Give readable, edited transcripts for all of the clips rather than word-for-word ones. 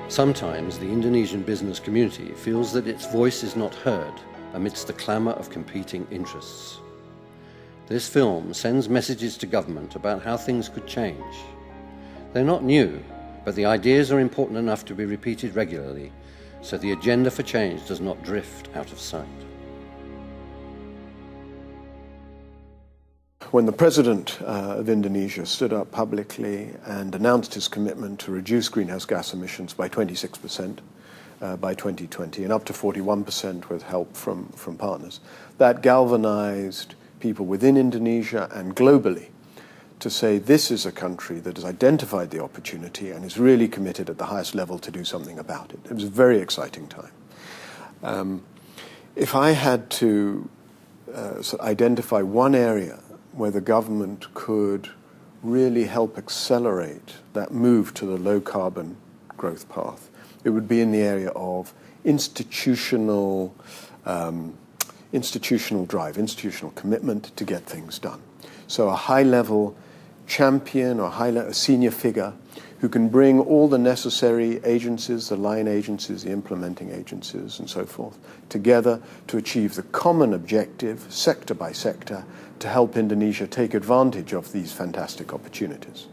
Sometimes the Indonesian business community feels that its voice is not heard amidst the clamour of competing interests. This film sends messages to government about how things could change. They're not new, but the ideas are important enough to be repeated regularly, so the agenda for change does not drift out of sight. When the President of Indonesia stood up publicly and announced his commitment to reduce greenhouse gas emissions by 26% by 2020 and up to 41% with help from partners, that galvanized people within Indonesia and globally to say this is a country that has identified the opportunity and is really committed at the highest level to do something about it. It was a very exciting time. If I had to identify one area where the government could really help accelerate that move to the low-carbon growth path, it would be in the area of institutional drive, institutional commitment to get things done. So a high-level champion or a senior figure who can bring all the necessary agencies, the line agencies, the implementing agencies, and so forth, together to achieve the common objective, sector by sector, to help Indonesia take advantage of these fantastic opportunities.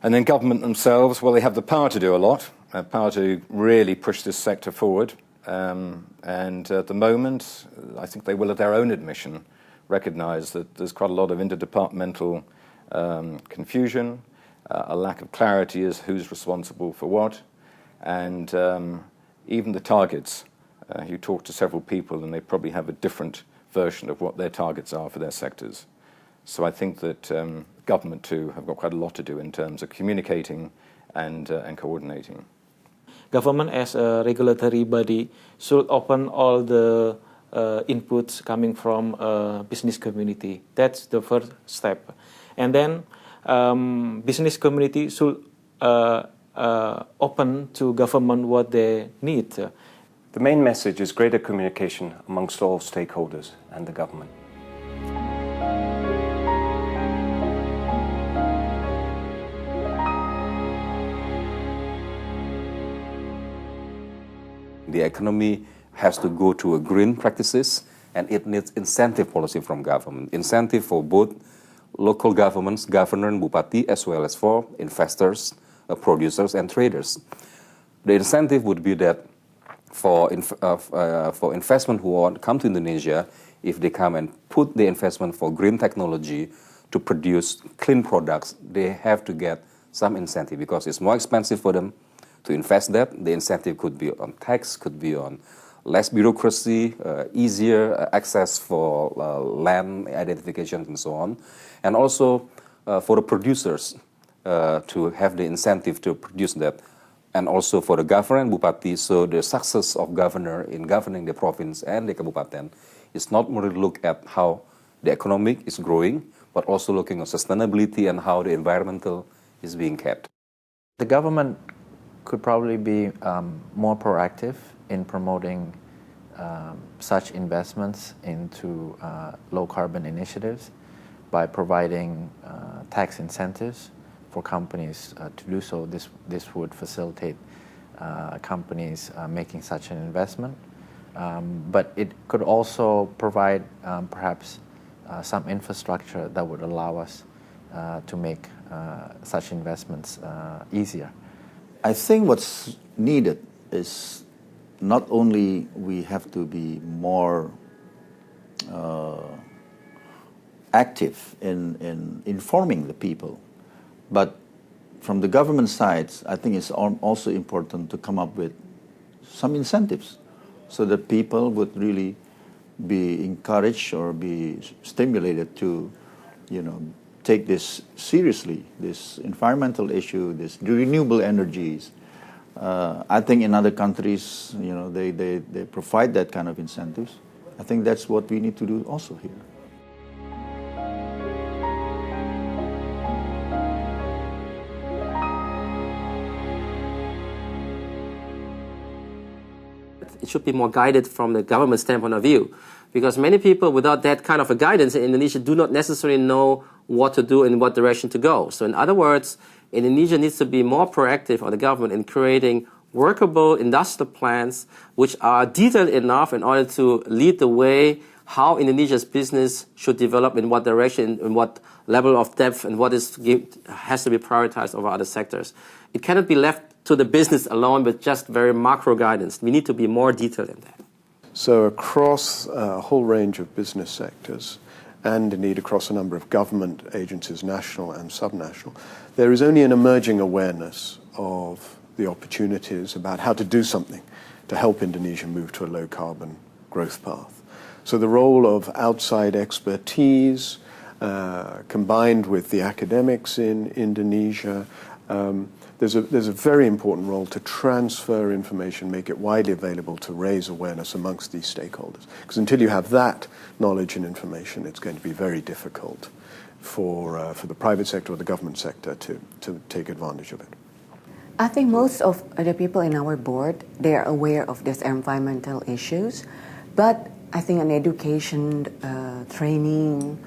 And then government themselves, well, they have the power to do a lot, power to really push this sector forward. And at the moment, I think they will, at their own admission, recognise that there's quite a lot of interdepartmental confusion, a lack of clarity as who's responsible for what, and even the targets. You talk to several people and they probably have a different version of what their targets are for their sectors. So I think that government too have got quite a lot to do in terms of communicating and coordinating. Government as a regulatory body should open all the inputs coming from business community. That's the first step. And then business community should open to government what they need. The main message is greater communication amongst all stakeholders and the government. The economy has to go to a green practices, and it needs incentive policy from government. Incentive for both local governments, governor and bupati, as well as for investors, producers and traders. The incentive would be that for investment who want to come to Indonesia, if they come and put the investment for green technology to produce clean products, they have to get some incentive because it's more expensive for them to invest that. The incentive could be on tax, could be on less bureaucracy, easier access for land identification and so on. And also for the producers to have the incentive to produce that. And also for the governor and bupati, so the success of governor in governing the province and the kabupaten is not merely look at how the economic is growing, but also looking at sustainability and how the environmental is being kept. The government could probably be more proactive in promoting such investments into low-carbon initiatives by providing tax incentives for companies to do so. This would facilitate companies making such an investment. But it could also provide perhaps some infrastructure that would allow us to make such investments easier. I think what's needed is not only we have to be more active in informing the people, but from the government side, I think it's also important to come up with some incentives so that people would really be encouraged or be stimulated to, take this seriously, this environmental issue, this renewable energies. I think in other countries, they provide that kind of incentives. I think that's what we need to do also here. It should be more guided from the government standpoint of view, because many people without that kind of a guidance in Indonesia do not necessarily know what to do and what direction to go. So in other words, Indonesia needs to be more proactive on the government in creating workable industrial plans which are detailed enough in order to lead the way how Indonesia's business should develop, in what direction, in what level of depth, and what has to be prioritized over other sectors. It cannot be left to the business alone with just very macro guidance. We need to be more detailed in that. So across a whole range of business sectors, and indeed across a number of government agencies, national and subnational, there is only an emerging awareness of the opportunities about how to do something to help Indonesia move to a low-carbon growth path. So the role of outside expertise, combined with the academics in Indonesia, there's a very important role to transfer information, make it widely available, to raise awareness amongst these stakeholders. Because until you have that knowledge and information, it's going to be very difficult for the private sector or the government sector to take advantage of it. I think most of the people in our board, they are aware of these environmental issues, but I think an education, training,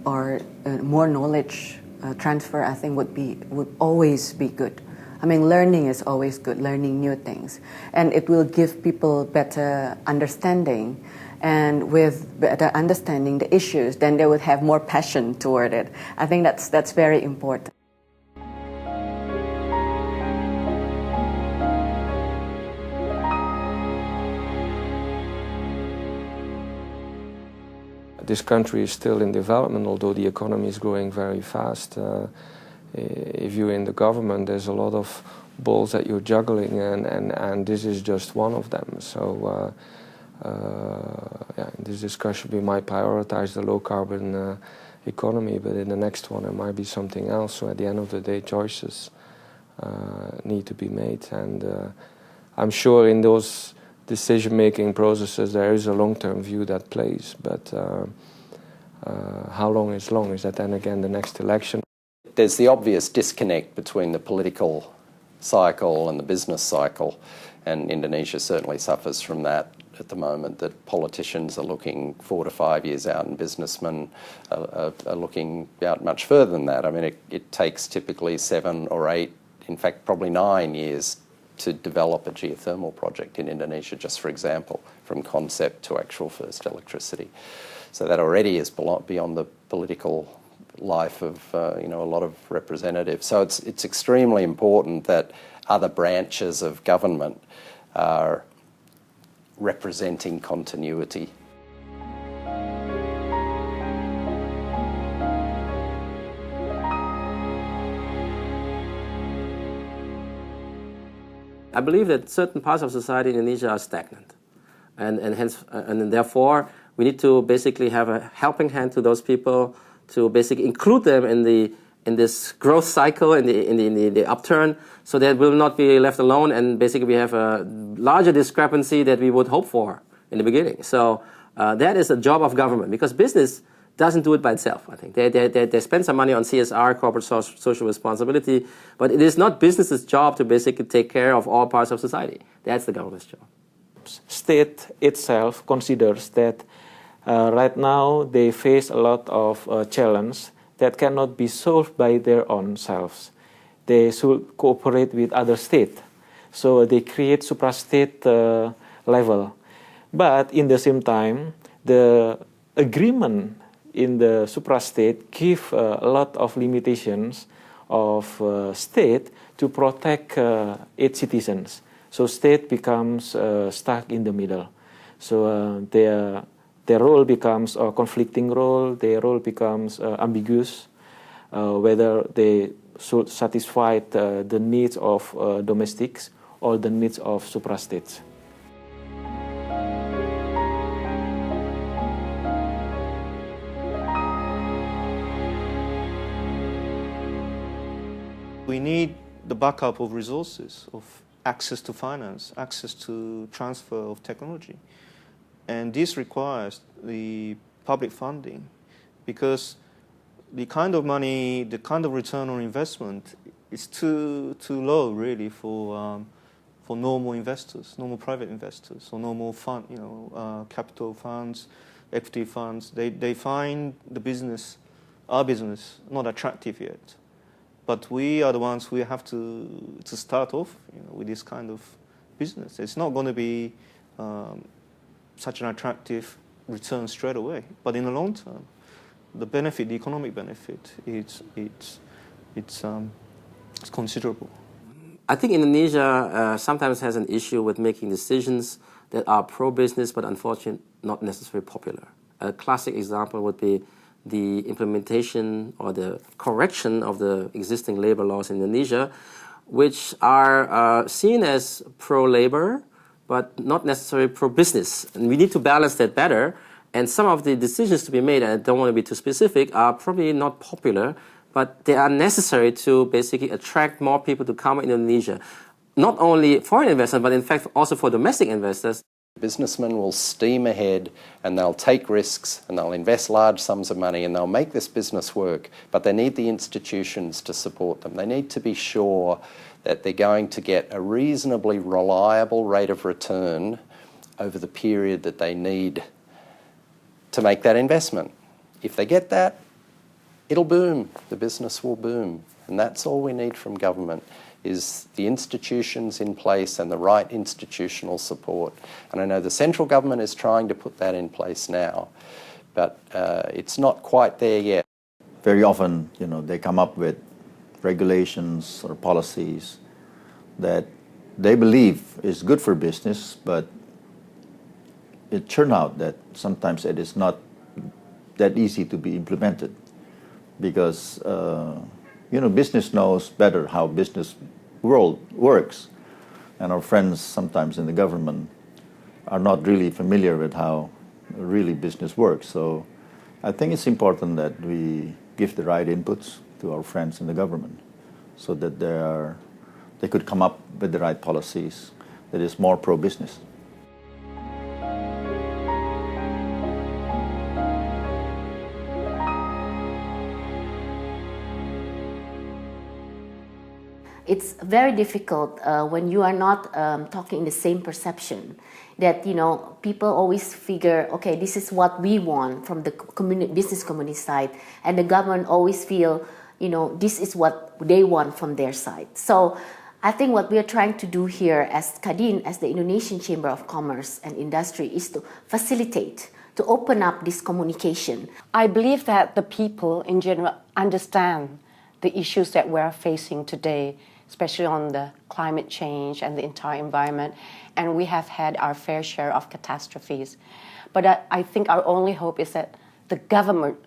or more knowledge transfer, I think would always be good. I mean, learning is always good, learning new things, and it will give people better understanding. And with better understanding the issues, then they would have more passion toward it. I think that's very important. This country is still in development, although the economy is growing very fast. If you're in the government, there's a lot of balls that you're juggling, and this is just one of them. So in this discussion we might prioritize the low-carbon economy, but in the next one it might be something else. So at the end of the day, choices need to be made, and I'm sure in those decision-making processes there is a long-term view that plays, but how long is long? Is that then again the next election? There's the obvious disconnect between the political cycle and the business cycle, and Indonesia certainly suffers from that at the moment, that politicians are looking 4 to 5 years out and businessmen are looking out much further than that. I mean, it takes typically 7 or 8, in fact probably 9 years to develop a geothermal project in Indonesia, just for example, from concept to actual first electricity. So that already is beyond the political life of a lot of representatives. So it's extremely important that other branches of government are representing continuity. I believe that certain parts of society in Indonesia are stagnant, and therefore we need to basically have a helping hand to those people, to basically include them in this growth cycle, in the upturn, so that will not be left alone, and basically we have a larger discrepancy that we would hope for in the beginning. So that is a job of government, because business doesn't do it by itself. I think they spend some money on CSR, corporate social responsibility, but it is not business's job to basically take care of all parts of society. That's the government's job. State itself considers that right now they face a lot of challenge that cannot be solved by their own selves. They should cooperate with other states. So they create supra-state level. But in the same time, the agreement in the supra-state give a lot of limitations of state to protect its citizens. So state becomes stuck in the middle. So their role becomes a conflicting role, their role becomes ambiguous, whether they should satisfy the needs of domestics or the needs of suprastates. We need the backup of resources, of access to finance, access to transfer of technology. And this requires the public funding, because the kind of money, the kind of return on investment is too low really for normal investors, normal private investors, or normal fund, capital funds, equity funds. They find the business, our business, not attractive yet. But we are the ones who have to start off with this kind of business. It's not going to be such an attractive return straight away, but in the long term, the benefit, the economic benefit, it's considerable. I think Indonesia sometimes has an issue with making decisions that are pro-business, but unfortunately not necessarily popular. A classic example would be the implementation or the correction of the existing labor laws in Indonesia, which are seen as pro-labor, but not necessarily pro-business. And we need to balance that better. And some of the decisions to be made, and I don't want to be too specific, are probably not popular, but they are necessary to basically attract more people to come in Indonesia. Not only foreign investors, but in fact also for domestic investors. Businessmen will steam ahead and they'll take risks and they'll invest large sums of money and they'll make this business work, but they need the institutions to support them. They need to be sure that they're going to get a reasonably reliable rate of return over the period that they need to make that investment. If they get that, it'll boom. The business will boom. And that's all we need from government, is the institutions in place and the right institutional support. And I know the central government is trying to put that in place now, but it's not quite there yet. Very often, they come up with regulations or policies that they believe is good for business, but it turned out that sometimes it is not that easy to be implemented because business knows better how business world works, and our friends sometimes in the government are not really familiar with how really business works. So I think it's important that we give the right inputs to our friends in the government so that they could come up with the right policies that is more pro-business. It's very difficult when you are not talking in the same perception. That people always figure, okay, this is what we want from the business community side, and the government always feel, this is what they want from their side. So I think what we are trying to do here as Kadin, as the Indonesian Chamber of Commerce and Industry, is to facilitate, to open up this communication. I believe that the people in general understand the issues that we're facing today, especially on the climate change and the entire environment. And we have had our fair share of catastrophes. But I think our only hope is that the government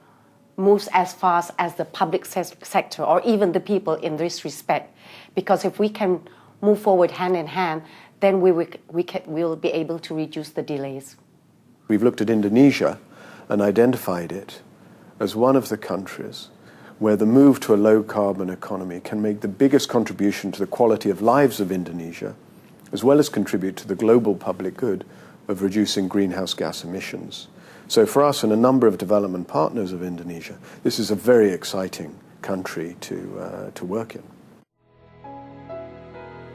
moves as fast as the public sector or even the people in this respect. Because if we can move forward hand in hand, then we will be able to reduce the delays. We've looked at Indonesia and identified it as one of the countries where the move to a low-carbon economy can make the biggest contribution to the quality of lives of Indonesia, as well as contribute to the global public good of reducing greenhouse gas emissions. So for us and a number of development partners of Indonesia, this is a very exciting country to work in.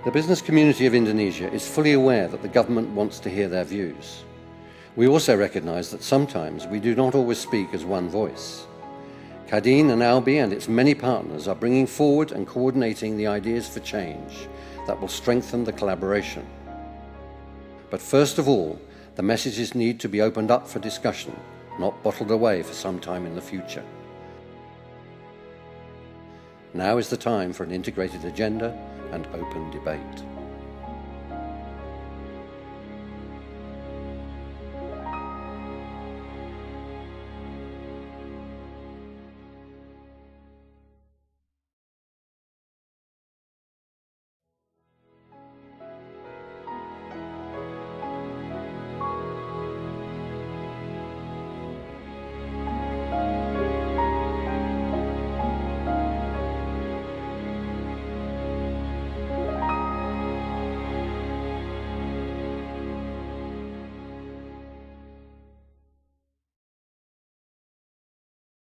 The business community of Indonesia is fully aware that the government wants to hear their views. We also recognise that sometimes we do not always speak as one voice. Kadin and Albi and its many partners are bringing forward and coordinating the ideas for change that will strengthen the collaboration. But first of all, the messages need to be opened up for discussion, not bottled away for some time in the future. Now is the time for an integrated agenda and open debate.